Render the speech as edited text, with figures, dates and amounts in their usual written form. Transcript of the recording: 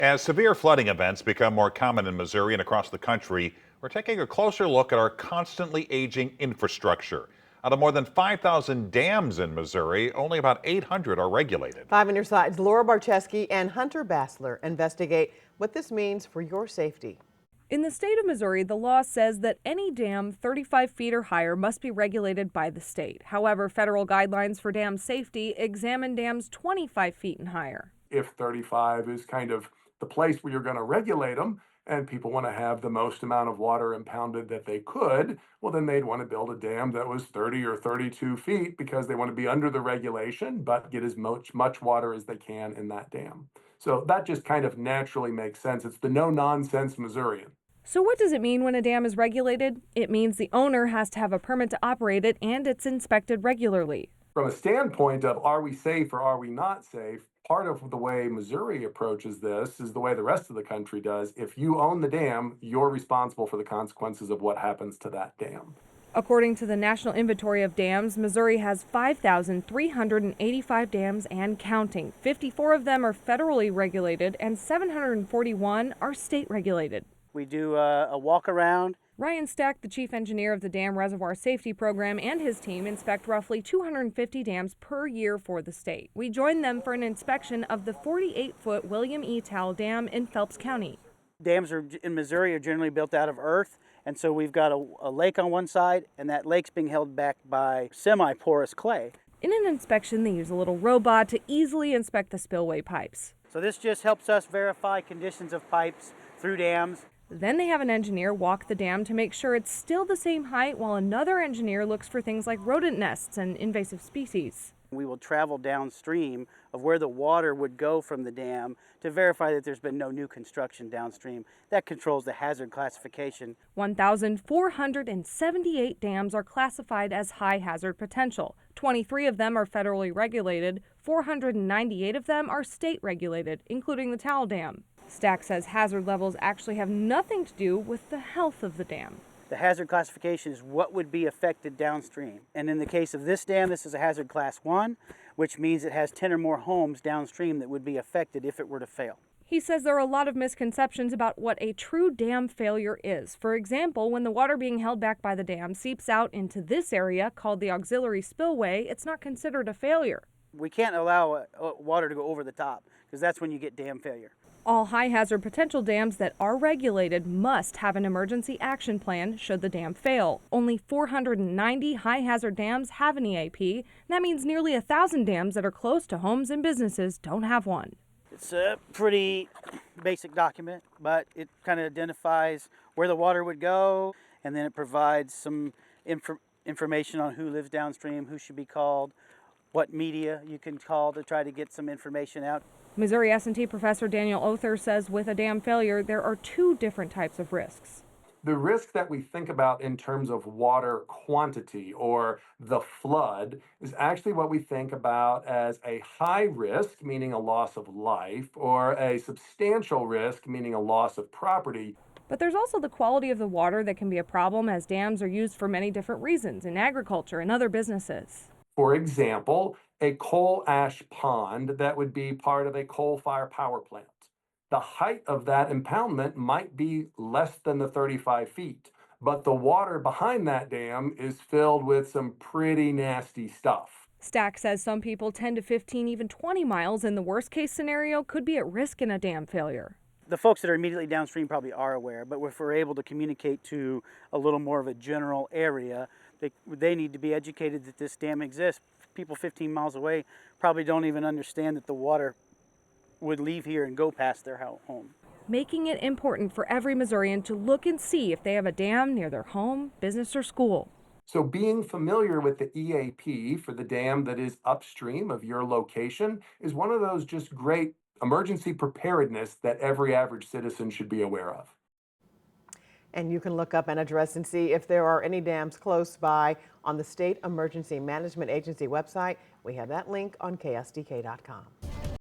As severe flooding events become more common in Missouri and across the country, we're taking a closer look at our constantly aging infrastructure. Out of more than 5,000 dams in Missouri, only about 800 are regulated. 5 on your sides, Laura Barcheski and Hunter Bassler investigate what this means for your safety. In the state of Missouri, the law says that any dam 35 feet or higher must be regulated by the state. However, federal guidelines for dam safety examine dams 25 feet and higher. If 35 is kind of the place where you're going to regulate them and people want to have the most amount of water impounded that they could, well, then they'd want to build a dam that was 30 or 32 feet because they want to be under the regulation but get as much water as they can in that dam. So that just kind of naturally makes sense. It's the no-nonsense Missourian. So what does it mean when a dam is regulated? It means the owner has to have a permit to operate it and it's inspected regularly. From a standpoint of are we safe or are we not safe, part of the way Missouri approaches this is the way the rest of the country does. If you own the dam, you're responsible for the consequences of what happens to that dam. According to the National Inventory of Dams, Missouri has 5,385 dams and counting. 54 of them are federally regulated and 741 are state regulated. We do a walk around. Ryan Stack, the chief engineer of the Dam Reservoir Safety Program, and his team inspect roughly 250 dams per year for the state. We joined them for an inspection of the 48-foot William E. Towle Dam in Phelps County. Dams in Missouri are generally built out of earth, and so we've got a lake on one side, and that lake's being held back by semi-porous clay. In an inspection, they use a little robot to easily inspect the spillway pipes. So this just helps us verify conditions of pipes through dams. Then they have an engineer walk the dam to make sure it's still the same height, while another engineer looks for things like rodent nests and invasive species. We will travel downstream of where the water would go from the dam to verify that there's been no new construction downstream. That controls the hazard classification. 1,478 dams are classified as high hazard potential. 23 of them are federally regulated. 498 of them are state regulated, including the Towle Dam. Stack says hazard levels actually have nothing to do with the health of the dam. The hazard classification is what would be affected downstream. And in the case of this dam, this is a hazard class 1, which means it has 10 or more homes downstream that would be affected if it were to fail. He says there are a lot of misconceptions about what a true dam failure is. For example, when the water being held back by the dam seeps out into this area called the auxiliary spillway, it's not considered a failure. We can't allow water to go over the top because that's when you get dam failure. All high hazard potential dams that are regulated must have an emergency action plan should the dam fail. Only 490 high hazard dams have an EAP, and that means nearly 1,000 dams that are close to homes and businesses don't have one. It's a pretty basic document, but it kind of identifies where the water would go, and then it provides some information on who lives downstream, who should be called, what media you can call to try to get some information out. Missouri S&T professor Daniel Other says with a dam failure, there are two different types of risks. The risk that we think about in terms of water quantity or the flood is actually what we think about as a high risk, meaning a loss of life, or a substantial risk, meaning a loss of property. But there's also the quality of the water that can be a problem, as dams are used for many different reasons in agriculture and other businesses. For example, a coal ash pond that would be part of a coal-fired power plant. The height of that impoundment might be less than the 35 feet, but the water behind that dam is filled with some pretty nasty stuff. Stack says some people 10 to 15, even 20 miles in the worst case scenario could be at risk in a dam failure. The folks that are immediately downstream probably are aware, but if we're able to communicate to a little more of a general area, they need to be educated that this dam exists. People 15 miles away probably don't even understand that the water would leave here and go past their home. Making it important for every Missourian to look and see if they have a dam near their home, business, or school. So being familiar with the EAP for the dam that is upstream of your location is one of those just great emergency preparedness that every average citizen should be aware of. And you can look up and address and see if there are any dams close by on the State Emergency Management Agency website. We have that link on ksdk.com.